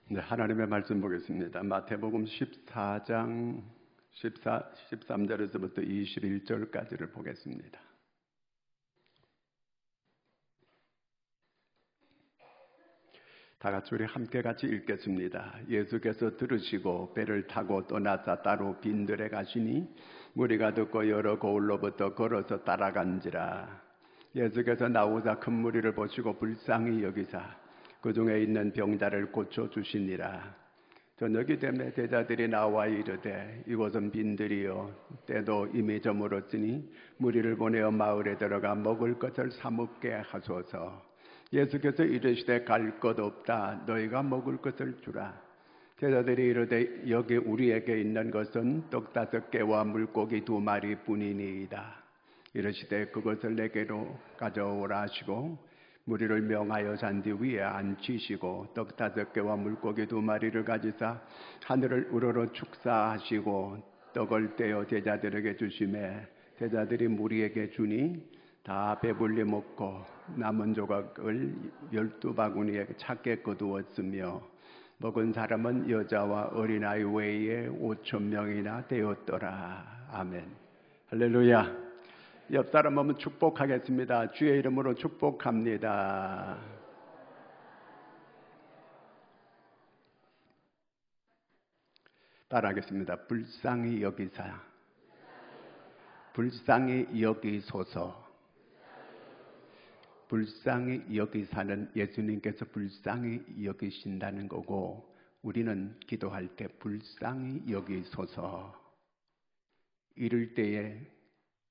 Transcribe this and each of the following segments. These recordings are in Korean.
네, 하나님의 말씀 보겠습니다. 마태복음 14장 13절에서부터 21절까지를 보겠습니다. 다 같이 우리 함께 같이 읽겠습니다. 예수께서 들으시고 배를 타고 떠나사 따로 빈들에 가시니 무리가 듣고 여러 고을로부터 걸어서 따라간지라. 예수께서 나오사 큰 무리를 보시고 불쌍히 여기사 그 중에 있는 병자를 고쳐주시니라. 저녁이 되매 제자들이 나와 이르되 이곳은 빈들이요 때도 이미 저물었으니 무리를 보내어 마을에 들어가 먹을 것을 사 먹게 하소서. 예수께서 이르시되 갈 것 없다. 너희가 먹을 것을 주라. 제자들이 이르되 여기 우리에게 있는 것은 떡 5개와 물고기 2마리 뿐이니이다. 이르시되 그것을 내게로 가져오라 하시고 무리를 명하여 잔디 위에 앉히시고 떡 5개와 물고기 2마리를 가지사 하늘을 우러러 축사하시고 떡을 떼어 제자들에게 주시매 제자들이 무리에게 주니 다 배불리 먹고 남은 조각을 12바구니에 차게 거두었으며 먹은 사람은 여자와 어린아이 외에 5,000명이나 되었더라. 아멘. 할렐루야. 옆 사람 한번 축복하겠습니다. 주의 이름으로 축복합니다. 따라하겠습니다. 불쌍히 여기사, 불쌍히 여기소서. 불쌍히 여기사는 예수님께서 불쌍히 여기신다는 거고, 우리는 기도할 때 불쌍히 여기소서. 이럴 때에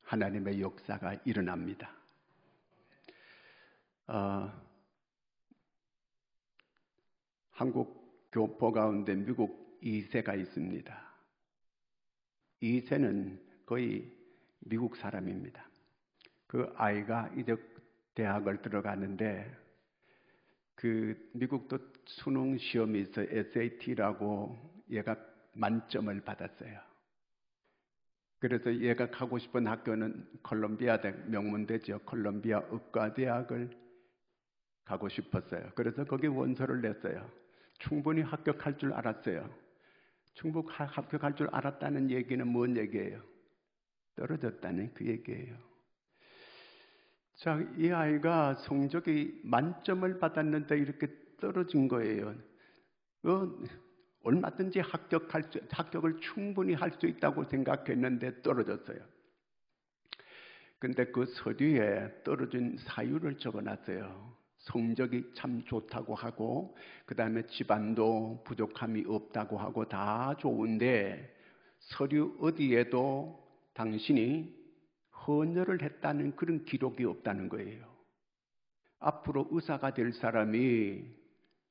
하나님의 역사가 일어납니다. 한국 교포 가운데 미국 2세가 있습니다. 2세는 거의 미국 사람입니다. 그 아이가 이제 대학을 들어가는데 그 미국도 수능 시험이 있어요. SAT라고 얘가 만점을 받았어요. 그래서 얘가 가고 싶은 학교는 콜롬비아 대학, 명문대죠. 콜롬비아 의과대학을 가고 싶었어요. 그래서 거기 원서를 냈어요. 충분히 합격할 줄 알았어요. 충분히 합격할 줄 알았다는 얘기는 뭔 얘기예요? 떨어졌다는 그 얘기예요. 자, 이 아이가 성적이 만점을 받았는데 이렇게 떨어진 거예요. 얼마든지 합격을 충분히 할 수 있다고 생각했는데 떨어졌어요. 근데 그 서류에 떨어진 사유를 적어놨어요. 성적이 참 좋다고 하고 그 다음에 집안도 부족함이 없다고 하고 다 좋은데 서류 어디에도 당신이 헌혈을 했다는 그런 기록이 없다는 거예요. 앞으로 의사가 될 사람이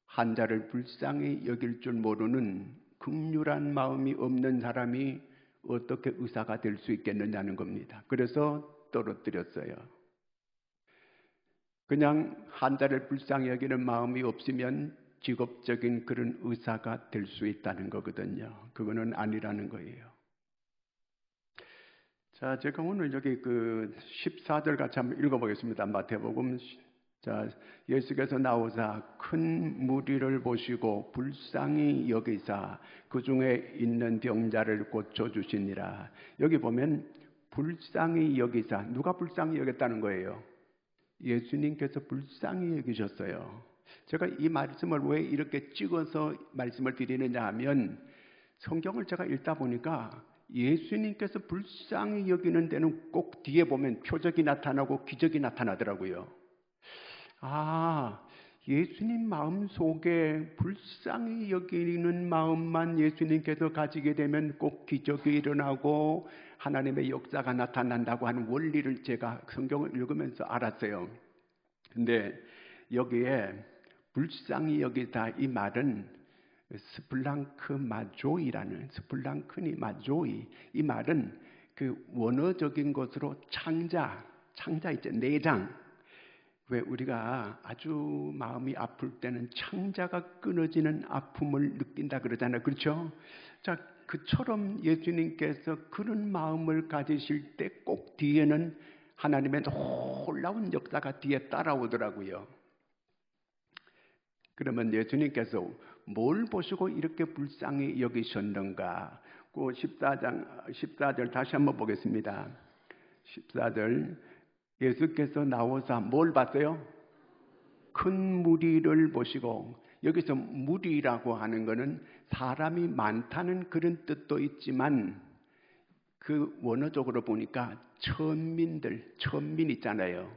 환자를 불쌍히 여길 줄 모르는 긍휼한 마음이 없는 사람이 어떻게 의사가 될 수 있겠느냐는 겁니다. 그래서 떨어뜨렸어요. 그냥 환자를 불쌍히 여기는 마음이 없으면 직업적인 그런 의사가 될 수 있다는 거거든요. 그거는 아니라는 거예요. 자, 제가 오늘 여기 그 14절 같이 한번 읽어보겠습니다. 마태복음. 자, 예수께서 나오사 큰 무리를 보시고 불쌍히 여기사 그 중에 있는 병자를 고쳐주시니라. 여기 보면 불쌍히 여기사, 누가 불쌍히 여겼다는 거예요? 예수님께서 불쌍히 여기셨어요. 제가 이 말씀을 왜 이렇게 찍어서 말씀을 드리느냐 하면 성경을 제가 읽다 보니까 예수님께서 불쌍히 여기는 데는 꼭 뒤에 보면 표적이 나타나고 기적이 나타나더라고요. 예수님 마음속에 불쌍히 여기는 마음만 예수님께서 가지게 되면 꼭 기적이 일어나고 하나님의 역사가 나타난다고 하는 원리를 제가 성경을 읽으면서 알았어요. 근데 여기에 불쌍히 여기다 이 말은 스플랑크니 마조이 이 말은 그 원어적인 것으로 창자 있죠. 내장. 왜 우리가 아주 마음이 아플 때는 창자가 끊어지는 아픔을 느낀다 그러잖아요. 그렇죠? 자, 그처럼 예수님께서 그런 마음을 가지실 때 꼭 뒤에는 하나님의 놀라운 역사가 뒤에 따라오더라고요. 그러면 예수님께서 뭘 보시고 이렇게 불쌍히 여기셨는가? 그 14절 다시 한번 보겠습니다. 14절 예수께서 나오사 뭘 봤어요? 큰 무리를 보시고, 여기서 무리라고 하는 것은 사람이 많다는 그런 뜻도 있지만 그 원어적으로 보니까 천민 있잖아요.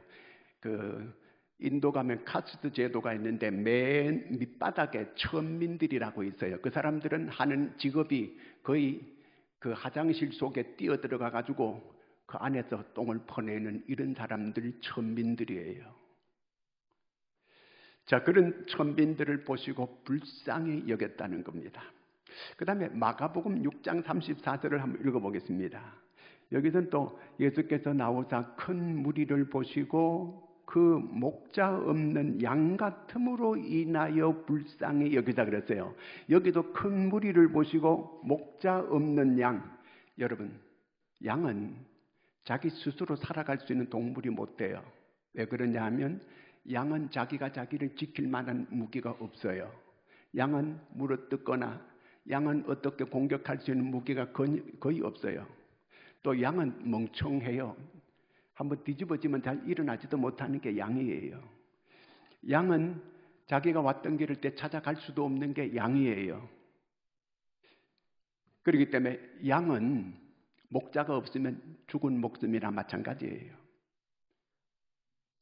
그 인도 가면 카스트 제도가 있는데 맨 밑바닥에 천민들이라고 있어요. 그 사람들은 하는 직업이 거의 그 화장실 속에 뛰어들어가 가지고 그 안에서 똥을 퍼내는 이런 사람들이 천민들이에요. 자, 그런 천민들을 보시고 불쌍히 여겼다는 겁니다. 그 다음에 마가복음 6장 34절을 한번 읽어보겠습니다. 여기서는 또 예수께서 나오사 큰 무리를 보시고 그 목자 없는 양 같음으로 인하여 불쌍히 여기다 그랬어요. 여기도 큰 무리를 보시고 목자 없는 양. 여러분, 양은 자기 스스로 살아갈 수 있는 동물이 못 돼요. 왜 그러냐 하면 양은 자기가 자기를 지킬 만한 무기가 없어요. 양은 물어뜯거나 양은 어떻게 공격할 수 있는 무기가 거의 없어요. 또 양은 멍청해요. 한번 뒤집어지면 잘 일어나지도 못하는 게 양이에요. 양은 자기가 왔던 길을 되찾아갈 수도 없는 게 양이에요. 그렇기 때문에 양은 목자가 없으면 죽은 목숨이나 마찬가지예요.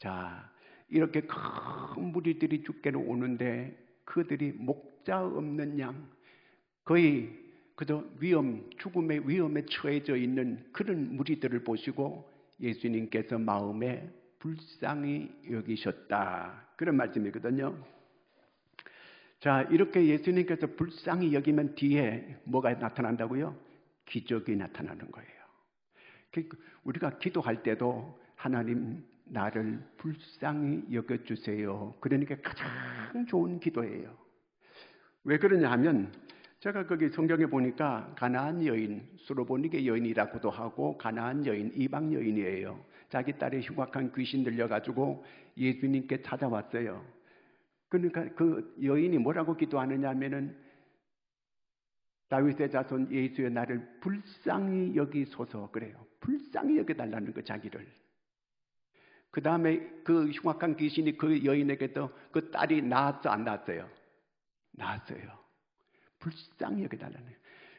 자, 이렇게 큰 무리들이 죽게로 오는데 그들이 목자 없는 양, 거의 그저 죽음의 위험에 처해져 있는 그런 무리들을 보시고 예수님께서 마음에 불쌍히 여기셨다. 그런 말씀이거든요. 자, 이렇게 예수님께서 불쌍히 여기면 뒤에 뭐가 나타난다고요? 기적이 나타나는 거예요. 우리가 기도할 때도 하나님 나를 불쌍히 여겨주세요. 그러니까 가장 좋은 기도예요. 왜 그러냐 하면 제가 거기 성경에 보니까 가나안 여인, 수로보니게 여인이라고도 하고 가나안 여인, 이방 여인이에요. 자기 딸의 흉악한 귀신 들려가지고 예수님께 찾아왔어요. 그러니까 그 여인이 뭐라고 기도하느냐 하면은 다윗의 자손 예수의 나를 불쌍히 여기소서 그래요. 불쌍히 여겨달라는 거 자기를. 그 다음에 그 흉악한 귀신이 그 여인에게도 그 딸이 낳았어 안 낳았어요? 낳았어요. 불쌍히 여겨달라는.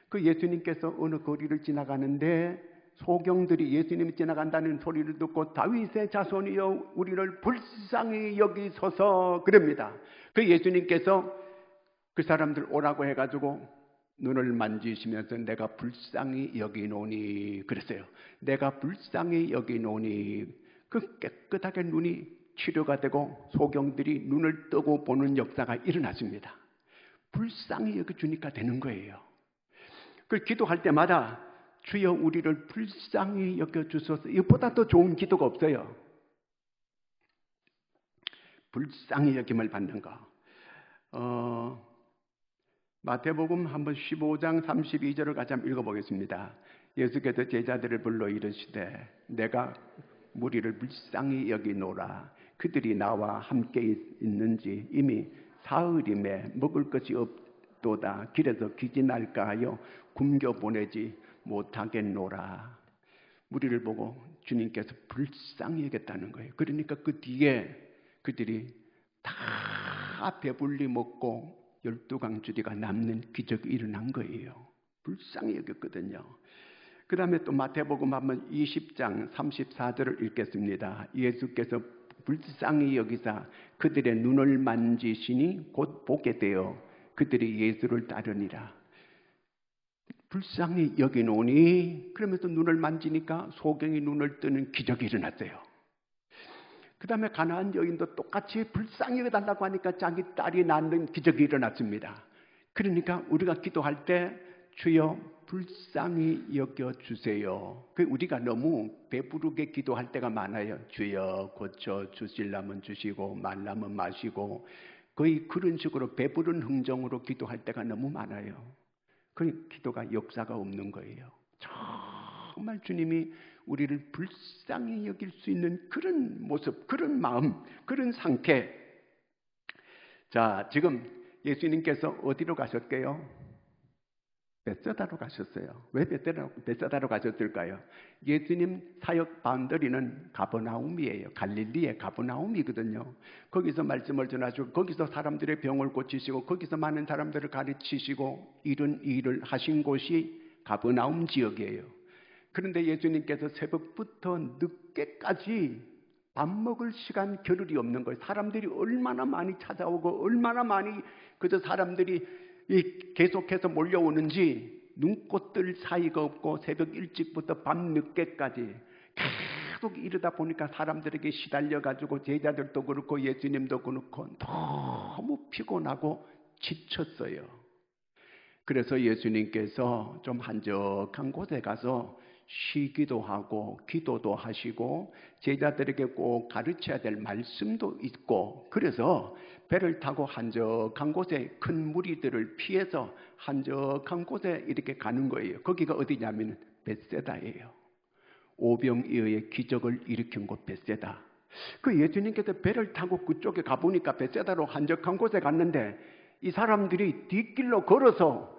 그 예수님께서 어느 거리를 지나가는데 소경들이 예수님이 지나간다는 소리를 듣고 다윗의 자손이여 우리를 불쌍히 여기소서 그럽니다. 그 예수님께서 그 사람들 오라고 해가지고 눈을 만지시면서 내가 불쌍히 여기노니 그랬어요. 내가 불쌍히 여기노니 그 깨끗하게 눈이 치료가 되고 소경들이 눈을 뜨고 보는 역사가 일어났습니다. 불쌍히 여겨주니까 되는 거예요. 그 기도할 때마다 주여 우리를 불쌍히 여겨주소서. 이것보다 더 좋은 기도가 없어요. 불쌍히 여김을 받는 거. 마태복음 한번 15장 32절을 같이 한번 읽어보겠습니다. 예수께서 제자들을 불러 이르시되 내가 무리를 불쌍히 여기노라. 그들이 나와 함께 있는지 이미 사흘임에 먹을 것이 없도다. 길에서 기진할까 하여 굶겨 보내지 못하겠노라. 무리를 보고 주님께서 불쌍히 여겼다는 거예요. 그러니까 그 뒤에 그들이 다 배불리 먹고 12강주리가 남는 기적이 일어난 거예요. 불쌍히 여겼거든요. 그 다음에 또 마태복음 한번 20장 34절을 읽겠습니다. 예수께서 불쌍히 여기사 그들의 눈을 만지시니 곧 보게 되어 그들이 예수를 따르니라. 불쌍히 여기노니 그러면서 눈을 만지니까 소경이 눈을 뜨는 기적이 일어났어요. 그 다음에 가나안 여인도 똑같이 불쌍히 여겨달라고 하니까 자기 딸이 낳는 기적이 일어났습니다. 그러니까 우리가 기도할 때 주여 불쌍히 여겨주세요. 우리가 너무 배부르게 기도할 때가 많아요. 주여 고쳐 주실라면 주시고 말라면 마시고 거의 그런 식으로 배부른 흥정으로 기도할 때가 너무 많아요. 그 기도가 역사가 없는 거예요. 정말 주님이 우리를 불쌍히 여길 수 있는 그런 모습, 그런 마음, 그런 상태. 자, 지금 예수님께서 어디로 가셨게요? 벳세다로 가셨어요. 왜 벳세다로 가셨을까요? 예수님 사역 바운더리는 가버나움이에요. 갈릴리의 가버나움이거든요. 거기서 말씀을 전하시고 거기서 사람들의 병을 고치시고 거기서 많은 사람들을 가르치시고 이런 일을 하신 곳이 가버나움 지역이에요. 그런데 예수님께서 새벽부터 늦게까지 밥 먹을 시간 겨를이 없는 거예요. 사람들이 얼마나 많이 찾아오고 얼마나 많이 그저 사람들이 계속해서 몰려오는지 눈꽃 뜰 사이가 없고 새벽 일찍부터 밤 늦게까지 계속 이러다 보니까 사람들에게 시달려가지고 제자들도 그렇고 예수님도 그렇고 너무 피곤하고 지쳤어요. 그래서 예수님께서 좀 한적한 곳에 가서 쉬기도 하고 기도도 하시고 제자들에게 꼭 가르쳐야 될 말씀도 있고 그래서 배를 타고 한적한 곳에 큰 무리들을 피해서 한적한 곳에 이렇게 가는 거예요. 거기가 어디냐면 벳세다예요. 오병이어의 기적을 일으킨 곳 벳세다. 그 예수님께서 배를 타고 그쪽에 가보니까 벳세다로 한적한 곳에 갔는데 이 사람들이 뒷길로 걸어서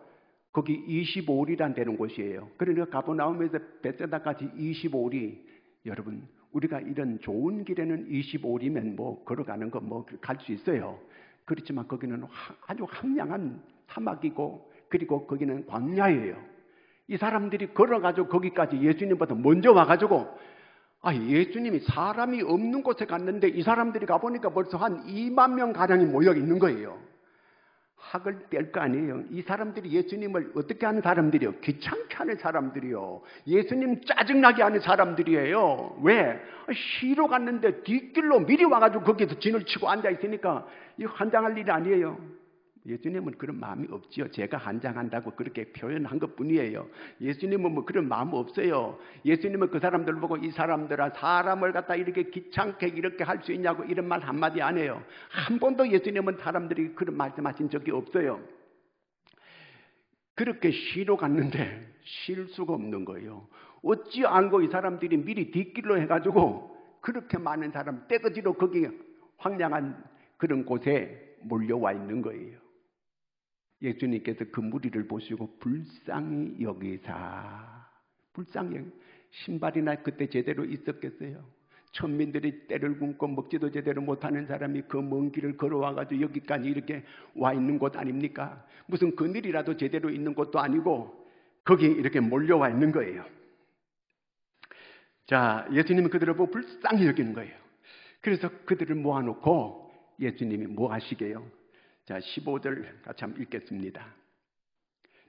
거기 25리란 되는 곳이에요. 그러니까 가버나움에서 벳세다까지 25리. 여러분, 우리가 이런 좋은 길에는 25리면 뭐 걸어가는 거 뭐 갈 수 있어요. 그렇지만 거기는 아주 황량한 사막이고 그리고 거기는 광야예요. 이 사람들이 걸어가지고 거기까지 예수님보다 먼저 와가지고 예수님이 사람이 없는 곳에 갔는데 이 사람들이 가보니까 벌써 한 2만 명 가량이 모여 있는 거예요. 학을 뗄 거 아니에요. 이 사람들이 예수님을 어떻게 하는 사람들이요? 귀찮게 하는 사람들이요. 예수님 짜증나게 하는 사람들이에요. 왜? 쉬러 갔는데 뒷길로 미리 와가지고 거기에서 진을 치고 앉아있으니까 이거 환장할 일이 아니에요. 예수님은 그런 마음이 없지요. 제가 환장한다고 그렇게 표현한 것 뿐이에요. 예수님은 뭐 그런 마음 없어요. 예수님은 그 사람들 보고 이 사람들아 사람을 갖다 이렇게 귀찮게 이렇게 할 수 있냐고 이런 말 한마디 안 해요. 한 번도 예수님은 사람들이 그런 말씀하신 적이 없어요. 그렇게 쉬러 갔는데 쉴 수가 없는 거예요. 어찌 알고 이 사람들이 미리 뒷길로 해가지고 그렇게 많은 사람 떼거지로 거기 황량한 그런 곳에 몰려와 있는 거예요. 예수님께서 그 무리를 보시고 불쌍히 여기사. 불쌍히 신발이나 그때 제대로 있었겠어요? 천민들이 때를 굶고 먹지도 제대로 못하는 사람이 그 먼 길을 걸어와가지고 여기까지 이렇게 와 있는 곳 아닙니까? 무슨 그늘이라도 제대로 있는 곳도 아니고 거기에 이렇게 몰려와 있는 거예요. 자, 예수님은 그들을 보고 불쌍히 여기는 거예요. 그래서 그들을 모아놓고 예수님이 뭐 하시게요? 자, 15절 같이 한번 읽겠습니다.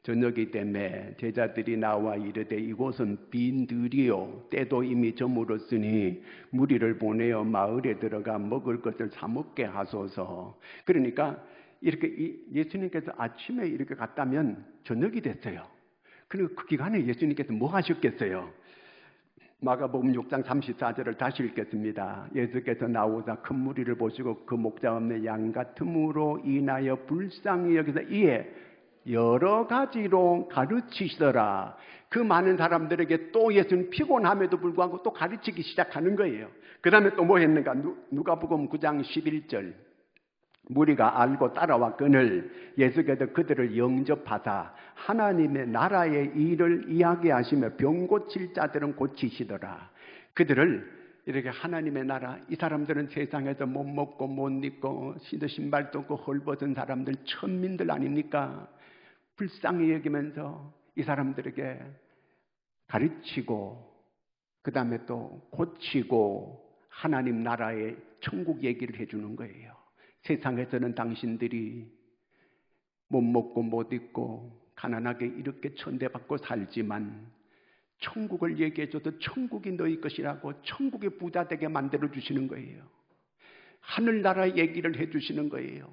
저녁이 되매 제자들이 나와 이르되 이곳은 빈들이요 때도 이미 저물었으니 무리를 보내어 마을에 들어가 먹을 것을 사 먹게 하소서. 그러니까 이렇게 예수님께서 아침에 이렇게 갔다면 저녁이 됐어요. 그리고 그 기간에 예수님께서 뭐 하셨겠어요? 마가복음 6장 34절을 다시 읽겠습니다. 예수께서 나오사 큰 무리를 보시고 그 목자 없는 양 같음으로 인하여 불쌍히 여기서 이에 여러 가지로 가르치시더라. 그 많은 사람들에게 또 예수는 피곤함에도 불구하고 또 가르치기 시작하는 거예요. 그 다음에 또 뭐 했는가? 누가복음 9장 11절 무리가 알고 따라왔거늘 예수께서 그들을 영접하사 하나님의 나라의 일을 이야기하시며 병 고칠 자들은 고치시더라. 그들을 이렇게 하나님의 나라, 이 사람들은 세상에서 못 먹고 못 입고 신발도 없고 헐벗은 사람들, 천민들 아닙니까? 불쌍히 여기면서 이 사람들에게 가르치고 그 다음에 또 고치고 하나님 나라의 천국 얘기를 해주는 거예요. 세상에서는 당신들이 못 먹고 못 입고 가난하게 이렇게 천대받고 살지만 천국을 얘기해줘도 천국이 너희 것이라고 천국의 부자 되게 만들어주시는 거예요. 하늘나라 얘기를 해주시는 거예요.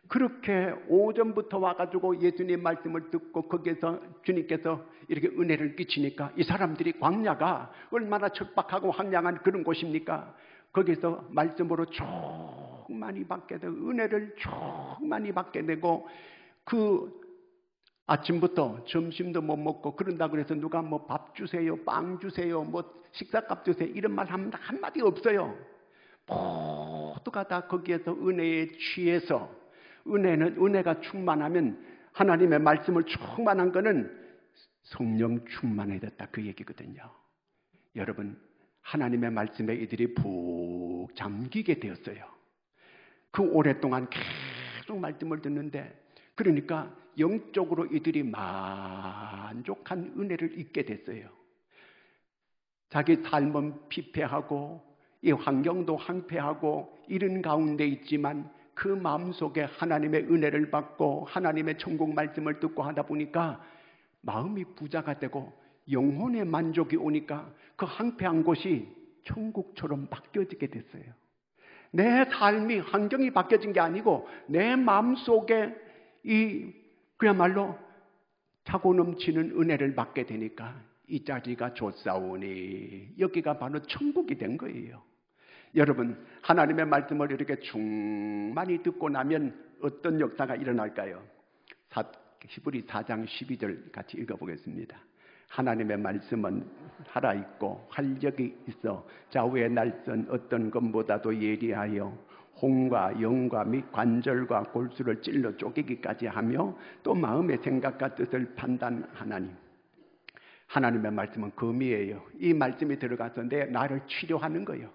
그렇게 오전부터 와가지고 예수님 말씀을 듣고 거기에서 주님께서 이렇게 은혜를 끼치니까 이 사람들이 광야가 얼마나 척박하고 황량한 그런 곳입니까? 거기서 말씀으로 쭉 많이 받게 되고 은혜를 쭉 많이 받게 되고 그 아침부터 점심도 못 먹고 그런다 그래서 누가 뭐 밥 주세요, 빵 주세요, 뭐 식사값 주세요 이런 말 한마디 없어요. 모두가 다 거기에서 은혜에 취해서 은혜가 충만하면, 하나님의 말씀을 충만한 거는 성령 충만해야 됐다, 그 얘기거든요. 여러분, 하나님의 말씀에 이들이 푹 잠기게 되었어요. 그 오랫동안 계속 말씀을 듣는데, 그러니까 영적으로 이들이 만족한 은혜를 잊게 됐어요. 자기 삶은 피폐하고 이 환경도 황폐하고 이런 가운데 있지만 그 마음속에 하나님의 은혜를 받고 하나님의 천국 말씀을 듣고 하다 보니까 마음이 부자가 되고 영혼의 만족이 오니까 그 황폐한 곳이 천국처럼 바뀌어지게 됐어요. 내 삶이, 환경이 바뀌어진 게 아니고 내 마음속에 그야말로 차고 넘치는 은혜를 받게 되니까 이 자리가 좋사오니 여기가 바로 천국이 된 거예요. 여러분, 하나님의 말씀을 이렇게 충만히 듣고 나면 어떤 역사가 일어날까요? 히브리 4장 12절 같이 읽어보겠습니다. 하나님의 말씀은 살아있고 활력이 있어 좌우의 날선 어떤 것보다도 예리하여 혼과 영과 및 관절과 골수를 찔러 쪼개기까지 하며 또 마음의 생각과 뜻을 판단하나니, 하나님의 말씀은 검이에요. 이 말씀이 들어가서 나를 치료하는 거예요.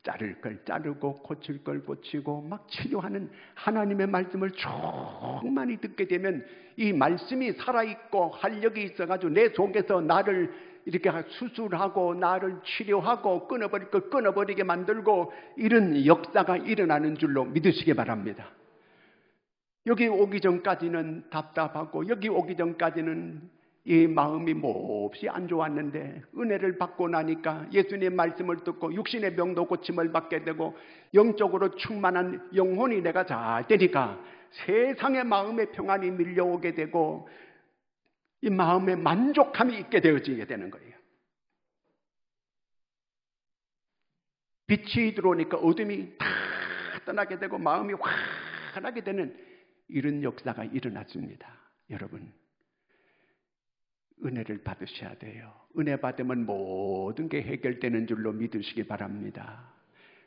자를 걸 자르고 고칠 걸 고치고 막 치료하는 하나님의 말씀을 충만히 듣게 되면 이 말씀이 살아있고 활력이 있어가지고 내 속에서 나를 이렇게 수술하고 나를 치료하고 끊어버릴 걸 끊어버리게 만들고 이런 역사가 일어나는 줄로 믿으시기 바랍니다. 여기 오기 전까지는 답답하고 여기 오기 전까지는 이 마음이 몹시 안 좋았는데 은혜를 받고 나니까 예수님 말씀을 듣고 육신의 병도 고침을 받게 되고 영적으로 충만한 영혼이 내가 잘 되니까 세상의 마음의 평안이 밀려오게 되고 이 마음에 만족함이 있게 되어지게 되는 거예요. 빛이 들어오니까 어둠이 다 떠나게 되고 마음이 환하게 되는 이런 역사가 일어났습니다. 여러분, 은혜를 받으셔야 돼요. 은혜 받으면 모든 게 해결되는 줄로 믿으시기 바랍니다.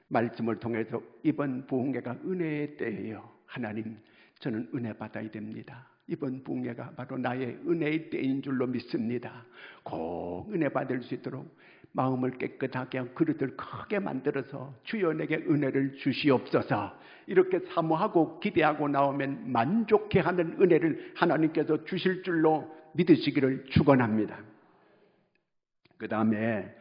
말씀을 통해서 이번 부흥회가 은혜의 때예요. 하나님, 저는 은혜 받아야 됩니다. 이번 부흥회가 바로 나의 은혜의 때인 줄로 믿습니다. 꼭 은혜 받을 수 있도록 마음을 깨끗하게 하고 그릇을 크게 만들어서 주여 내게 은혜를 주시옵소서, 이렇게 사모하고 기대하고 나오면 만족해하는 은혜를 하나님께서 주실 줄로 믿으시기를 축원합니다. 그 다음에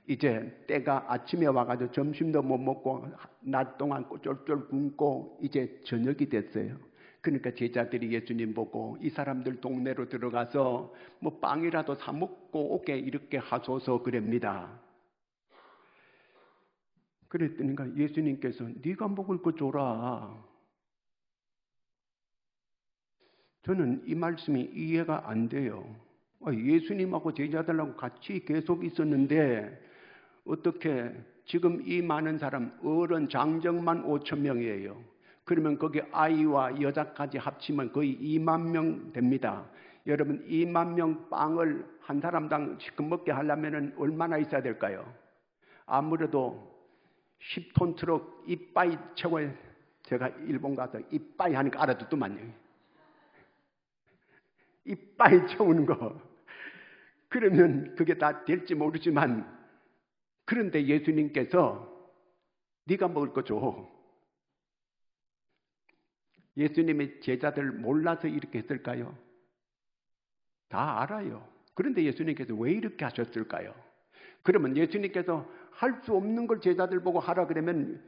이제 때가 아침에 와가지고 점심도 못 먹고 낮 동안 쫄쫄 굶고 이제 저녁이 됐어요. 그러니까 제자들이 예수님 보고 이 사람들 동네로 들어가서 뭐 빵이라도 사 먹고 오게 이렇게 하소서 그럽니다. 그랬더니 예수님께서 네가 먹을 거 줘라. 저는 이 말씀이 이해가 안 돼요. 예수님하고 제자들하고 같이 계속 있었는데 어떻게 지금 이 많은 사람, 어른 장정만 5,000명이에요. 그러면 거기 아이와 여자까지 합치면 거의 2만 명 됩니다. 여러분, 2만 명 빵을 한 사람당 지금 먹게 하려면 얼마나 있어야 될까요? 아무래도 10톤 트럭 이빠이 채워야, 제가 일본 가서 이빠이 하니까 알아듣더만요. 이빠이 채우는 거. 그러면 그게 다 될지 모르지만, 그런데 예수님께서 네가 먹을 거 줘. 예수님의 제자들 몰라서 이렇게 했을까요? 다 알아요. 그런데 예수님께서 왜 이렇게 하셨을까요? 그러면 예수님께서 할 수 없는 걸 제자들 보고 하라 그러면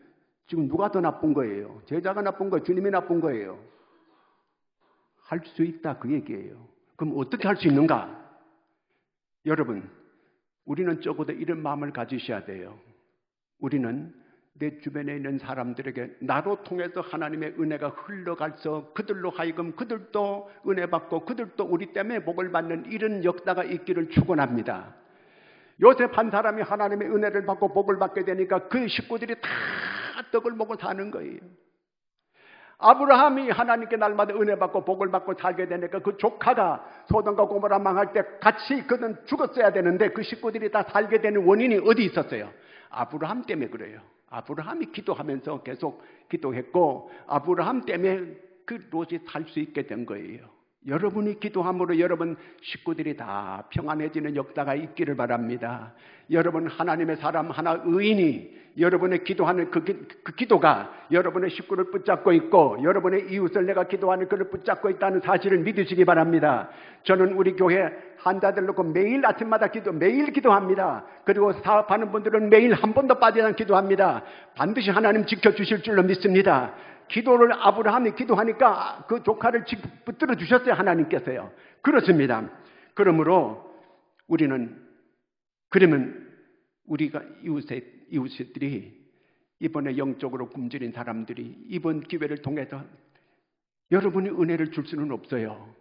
지금 누가 더 나쁜 거예요? 제자가 나쁜 거예요? 주님이 나쁜 거예요? 할 수 있다, 그 얘기예요. 그럼 어떻게 할 수 있는가? 여러분, 우리는 적어도 이런 마음을 가지셔야 돼요. 우리는 내 주변에 있는 사람들에게 나로 통해서 하나님의 은혜가 흘러가서 그들로 하여금 그들도 은혜 받고 그들도 우리 때문에 복을 받는 이런 역사가 있기를 축원합니다. 요셉 한 사람이 하나님의 은혜를 받고 복을 받게 되니까 그 식구들이 다 떡을 먹고 사는 거예요. 아브라함이 하나님께 날마다 은혜 받고 복을 받고 살게 되니까 그 조카가 소돔과 고모라 망할 때 같이 그는 죽었어야 되는데 그 식구들이 다 살게 되는 원인이 어디 있었어요? 아브라함 때문에 그래요. 아브라함이 기도하면서 계속 기도했고 아브라함 때문에 그 롯이 살 수 있게 된 거예요. 여러분이 기도함으로 여러분 식구들이 다 평안해지는 역사가 있기를 바랍니다. 여러분 하나님의 사람 하나 의인이 여러분의 기도하는 그 기도가 여러분의 식구를 붙잡고 있고 여러분의 이웃을 내가 기도하는 그를 붙잡고 있다는 사실을 믿으시기 바랍니다. 저는 우리 교회 환자들 놓고 매일 아침마다 매일 기도합니다. 그리고 사업하는 분들은 매일 한 번도 빠지지 않고 기도합니다. 반드시 하나님 지켜주실 줄로 믿습니다. 기도를 아브라함이 기도하니까 그 조카를 붙들어 주셨어요. 하나님께서요. 그렇습니다. 그러므로 그러면 우리가 이웃들이 이번에 영적으로 굶주린 사람들이 이번 기회를 통해서 여러분이 은혜를 줄 수는 없어요.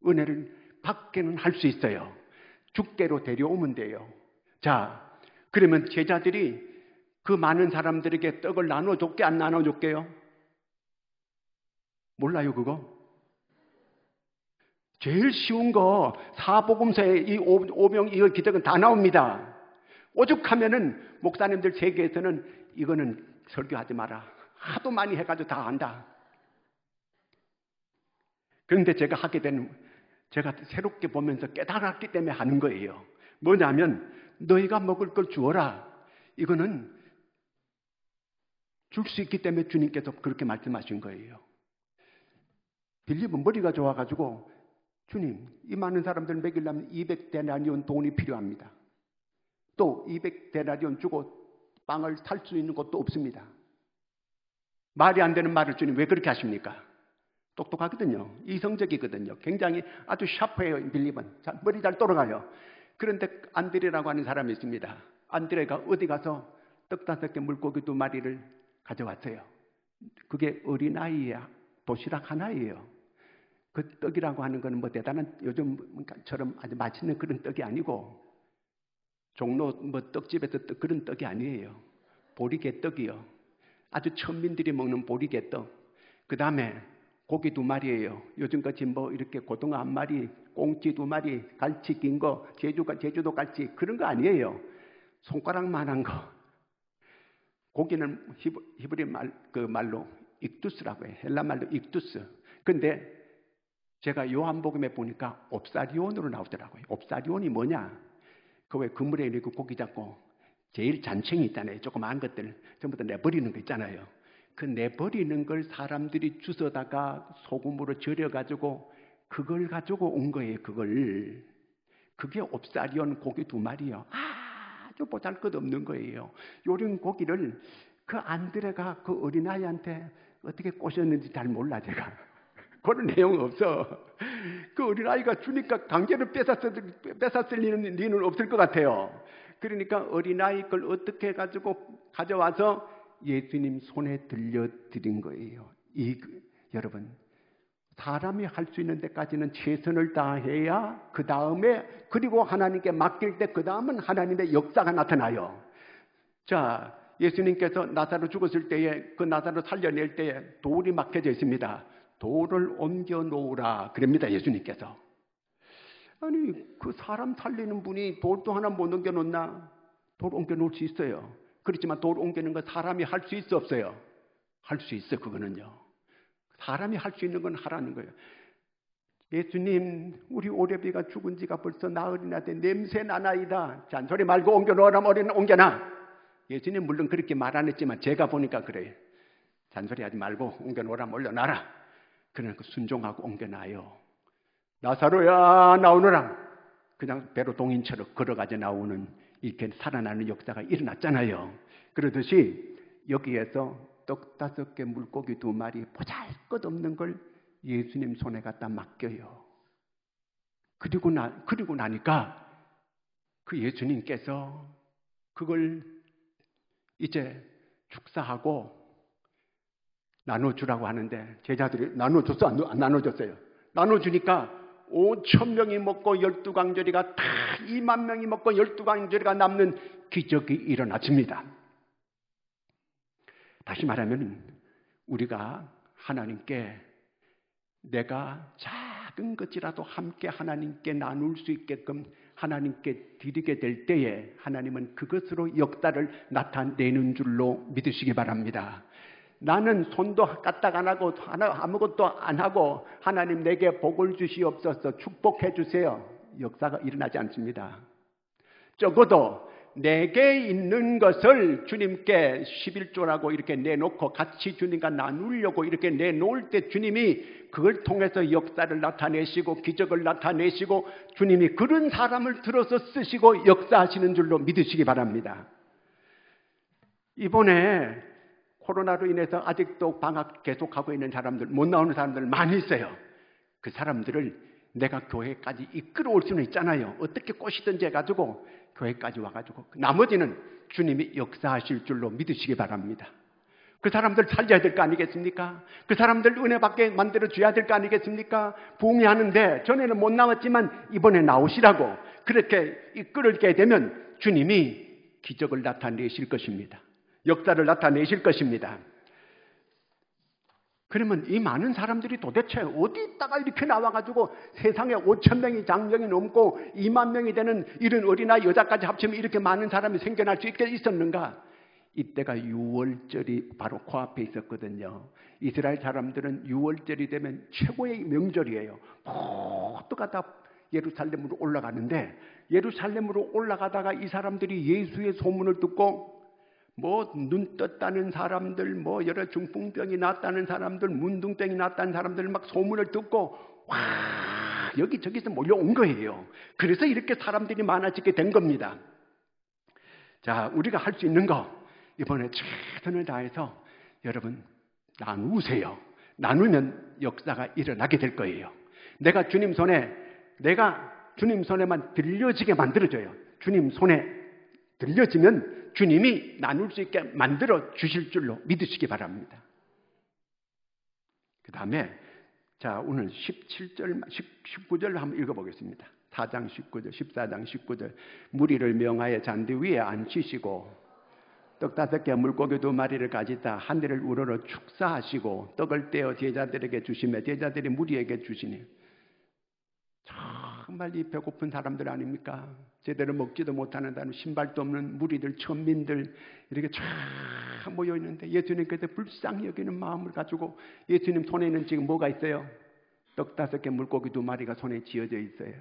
은혜를 받게는 할 수 있어요. 주께로 데려오면 돼요. 자, 그러면 제자들이 그 많은 사람들에게 떡을 나눠줬게 안 나눠줬게요? 몰라요 그거? 제일 쉬운 거 사복음서에 이 오병 이어 기적은 다 나옵니다. 오죽하면은 목사님들 세계에서는 이거는 설교하지 마라. 하도 많이 해가지고 다 안다. 그런데 제가 새롭게 보면서 깨달았기 때문에 하는 거예요. 뭐냐면 너희가 먹을 걸 주어라. 이거는 줄 수 있기 때문에 주님께서 그렇게 말씀하신 거예요. 빌립은 머리가 좋아가지고 주님, 이 많은 사람들 먹이려면 200데나리온 돈이 필요합니다. 또 200데나리온 주고 빵을 살 수 있는 곳도 없습니다. 말이 안 되는 말을 주님 왜 그렇게 하십니까? 똑똑하거든요. 이성적이거든요. 굉장히 아주 샤프해요. 빌립은. 머리 잘 돌아가요. 그런데 안드레라고 하는 사람이 있습니다. 안드레가 어디 가서 떡 5개 물고기 2마리를 가져왔어요. 그게 어린아이야. 도시락 하나예요. 그 떡이라고 하는 거는 뭐 대단한 요즘처럼 아주 맛있는 그런 떡이 아니고 종로 떡집에서 그런 떡이 아니에요. 보리개떡이요. 아주 천민들이 먹는 보리개떡. 그 다음에 고기 2마리예요. 요즘같이 뭐 이렇게 고등어 1마리, 꽁치 2마리, 갈치 긴 거, 제주도 갈치 그런 거 아니에요. 손가락만한 거. 고기는 히브리 말로 익두스라고 해요. 헬라 말로 익두스. 근데 제가 요한복음에 보니까 옵사리온으로 나오더라고요. 옵사리온이 뭐냐? 그 왜 그물에 이렇게 고기 잡고 제일 잔챙이 있잖아요. 조그마한 것들 전부 다 내버리는 거 있잖아요. 그 내버리는 걸 사람들이 주워다가 소금으로 절여가지고 그걸 가지고 온 거예요. 그게 옵사리온 고기 2마리요. 아주 보잘것없는 거예요. 요런 고기를 그 안드레가 그 어린아이한테 어떻게 꼬셨는지 잘 몰라 제가. 그런 내용 없어. 그 어린아이가 주니까 강제로 뺏었을 리는 없을 것 같아요. 그러니까 어린아이 걸 어떻게 해가지고 가져와서 예수님 손에 들려드린 거예요. 여러분, 사람이 할 수 있는 데까지는 최선을 다해야 그 다음에 그리고 하나님께 맡길 때 그 다음은 하나님의 역사가 나타나요. 자, 예수님께서 나사로 죽었을 때에 그 나사로 살려낼 때에 돌이 막혀져 있습니다. 돌을 옮겨 놓으라 그럽니다. 예수님께서. 아니 그 사람 살리는 분이 돌도 하나 못 옮겨 놓나? 돌 옮겨 놓을 수 있어요. 그렇지만 돌 옮기는 거 사람이 할 수 있어 없어요? 할 수 있어. 그거는요. 사람이 할 수 있는 건 하라는 거예요. 예수님, 우리 오레비가 죽은 지가 벌써 나흘이나 돼 냄새 나나이다. 잔소리 말고 옮겨 놓으라. 머리는 옮겨놔. 예수님 물론 그렇게 말 안 했지만 제가 보니까 그래요. 잔소리하지 말고 옮겨 놓으라. 올려놔라. 그러니까 순종하고 옮겨놔요. 나사로야 나오너라. 그냥 배로 동인처럼 걸어가져 나오는 이렇게 살아나는 역사가 일어났잖아요. 그러듯이 여기에서 떡 5개 물고기 2마리 보잘것없는 걸 예수님 손에 갖다 맡겨요. 그리고 나니까 그 예수님께서 그걸 이제 축사하고 나눠주라고 하는데 제자들이 나눠줬어? 안 나눠줬어요? 나눠주니까 5,000명이 먹고 12광저리가 다 2만 명이 먹고 12광저리가 남는 기적이 일어났습니다. 다시 말하면 우리가 하나님께 내가 작은 것이라도 함께 하나님께 나눌 수 있게끔 하나님께 드리게 될 때에 하나님은 그것으로 역사를 나타내는 줄로 믿으시기 바랍니다. 나는 손도 까딱 안 하고 아무것도 안 하고 하나님 내게 복을 주시옵소서 축복해 주세요. 역사가 일어나지 않습니다. 적어도 내게 있는 것을 주님께 11조라고 이렇게 내놓고 같이 주님과 나누려고 이렇게 내놓을 때 주님이 그걸 통해서 역사를 나타내시고 기적을 나타내시고 주님이 그런 사람을 들어서 쓰시고 역사하시는 줄로 믿으시기 바랍니다. 이번에 코로나로 인해서 아직도 방학 계속하고 있는 사람들, 못 나오는 사람들 많이 있어요. 그 사람들을 내가 교회까지 이끌어올 수는 있잖아요. 어떻게 꼬시든지 해가지고 교회까지 와가지고 나머지는 주님이 역사하실 줄로 믿으시기 바랍니다. 그 사람들 살려야 될 거 아니겠습니까? 그 사람들 은혜 받게 만들어줘야 될 거 아니겠습니까? 부흥회하는데 전에는 못 나왔지만 이번에 나오시라고 그렇게 이끌게 되면 주님이 기적을 나타내실 것입니다. 역사를 나타내실 것입니다. 그러면 이 많은 사람들이 도대체 어디다가 이렇게 나와가지고 세상에 5,000명이 장정이 넘고 2만 명이 되는 이런 어린아이 여자까지 합치면 이렇게 많은 사람이 생겨날 수 있게 있었는가? 이때가 6월절이 바로 코앞에 있었거든요. 이스라엘 사람들은 6월절이 되면 최고의 명절이에요. 모두가 다 예루살렘으로 올라가는데 예루살렘으로 올라가다가 이 사람들이 예수의 소문을 듣고 뭐 눈 떴다는 사람들, 뭐 여러 중풍병이 났다는 사람들, 문둥병이 났다는 사람들 막 소문을 듣고 와 여기저기서 몰려온 거예요. 그래서 이렇게 사람들이 많아지게 된 겁니다. 자, 우리가 할 수 있는 거 이번에 최선을 다해서 여러분 나누세요. 나누면 역사가 일어나게 될 거예요. 내가 주님 손에만 들려지게 만들어줘요. 주님 손에 들려지면 주님이 나눌 수 있게 만들어 주실 줄로 믿으시기 바랍니다. 그 다음에 자 오늘 19절 한번 읽어보겠습니다. 4장 19절, 14장 19절. 무리를 명하여 잔디 위에 앉히시고 떡 5개 물고기 2마리를 가지다 하늘을 우러러 축사하시고 떡을 떼어 제자들에게 주시며 제자들이 무리에게 주시니 정말 이 배고픈 사람들 아닙니까? 제대로 먹지도 못하는 사람, 신발도 없는 무리들, 천민들 이렇게 쫙 모여 있는데 예수님께서 불쌍히 여기는 마음을 가지고 예수님 손에는 지금 뭐가 있어요? 떡 5개 물고기 2마리가 손에 쥐어져 있어요.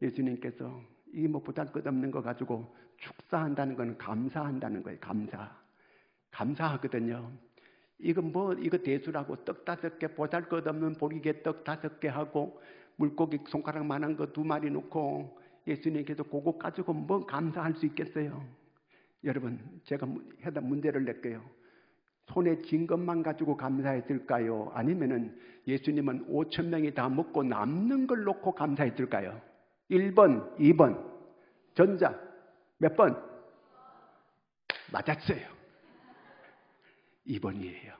예수님께서 이 뭐 보잘것없는 거 가지고 축사한다는 건 감사한다는 거예요. 감사하거든요. 이거 대수라고 떡 5개 보잘것없는 보리개 떡 5개 하고 물고기 손가락만한 거 2마리 놓고 예수님께서 그거 가지고 뭐 감사할 수 있겠어요? 여러분 제가 해다 문제를 낼게요. 손에 쥔 것만 가지고 감사했을까요? 아니면은 예수님은 5,000명이 다 먹고 남는 걸 놓고 감사했을까요? 1번, 2번 전자 몇 번? 맞았어요. 2번이에요.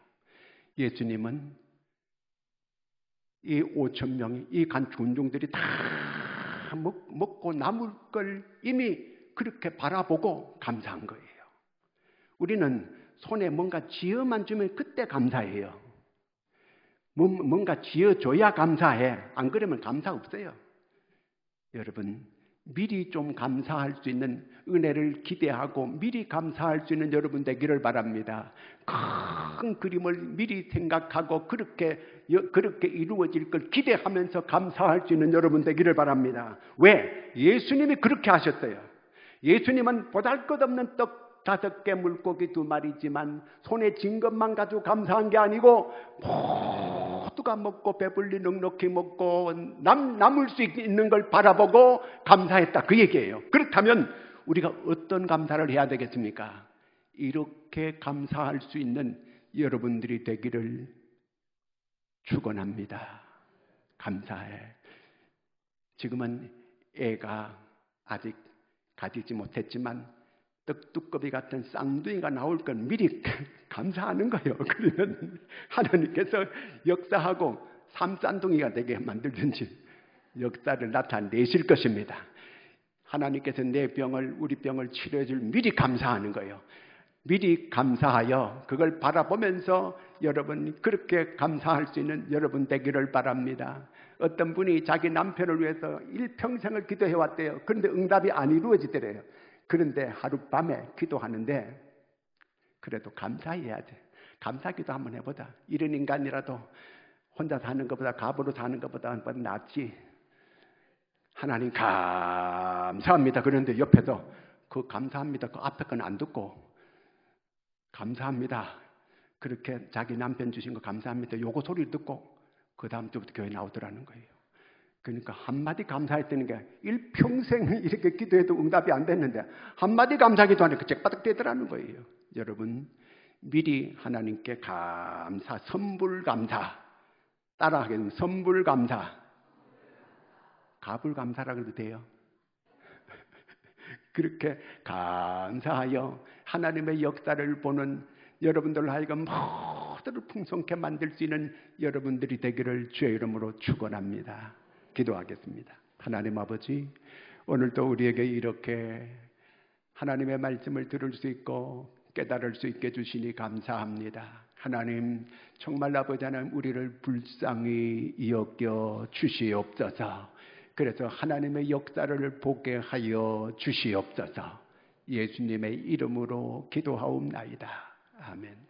예수님은 이 5,000명이 이 간 군중들이 다 먹고 남을 걸 이미 그렇게 바라보고 감사한 거예요. 우리는 손에 뭔가 쥐어만 주면 그때 감사해요. 뭔가 쥐어줘야 감사해. 안 그러면 감사 없어요. 여러분 미리 좀 감사할 수 있는 은혜를 기대하고 미리 감사할 수 있는 여러분 되기를 바랍니다. 큰 그림을 미리 생각하고 그렇게 이루어질 걸 기대하면서 감사할 수 있는 여러분 되기를 바랍니다. 왜? 예수님이 그렇게 하셨어요. 예수님은 보잘것없는 떡 5개 물고기 2마리지만 손에 쥔 것만 가지고 감사한 게 아니고 모두가 먹고 배불리 넉넉히 먹고 남을 수 있는 걸 바라보고 감사했다 그 얘기예요. 그렇다면 우리가 어떤 감사를 해야 되겠습니까? 이렇게 감사할 수 있는 여러분들이 되기를 축원합니다. 감사해. 지금은 애가 아직 가지지 못했지만 떡두꺼비 같은 쌍둥이가 나올 건 미리 감사하는 거예요. 그러면 하나님께서 역사하고 삼쌍둥이가 되게 만들든지 역사를 나타내실 것입니다. 하나님께서 우리 병을 치료해 줄 미리 감사하는 거예요. 미리 감사하여 그걸 바라보면서 여러분 그렇게 감사할 수 있는 여러분 되기를 바랍니다. 어떤 분이 자기 남편을 위해서 일평생을 기도해 왔대요. 그런데 응답이 안 이루어지더래요. 그런데 하룻밤에 기도하는데 그래도 감사해야 돼. 감사기도 한번 해보자. 이런 인간이라도 혼자 사는 것보다 갑으로 사는 것보다 낫지. 하나님 감사합니다. 그런데 옆에서 그 감사합니다. 그 앞에 건 안 듣고 감사합니다. 그렇게 자기 남편 주신 거 감사합니다. 요거 소리를 듣고 그 다음 주부터 교회 나오더라는 거예요. 그러니까 한마디 감사했다는 게 일평생 이렇게 기도해도 응답이 안 됐는데 한마디 감사하기도 하니까 잭바닥 되더라는 거예요. 여러분 미리 하나님께 감사, 선불 감사 따라하겠습니다. 선불 감사. 갑을 감사라 그래도 돼요. 그렇게 감사하여 하나님의 역사를 보는 여러분들 하여금 모두를 풍성케 만들 수 있는 여러분들이 되기를 주의 이름으로 축원합니다. 기도하겠습니다. 하나님 아버지, 오늘도 우리에게 이렇게 하나님의 말씀을 들을 수 있고 깨달을 수 있게 주시니 감사합니다. 하나님, 정말 아버지 하나님 우리를 불쌍히 여겨 주시옵소서. 그래서 하나님의 역사를 보게 하여 주시옵소서. 예수님의 이름으로 기도하옵나이다. 아멘.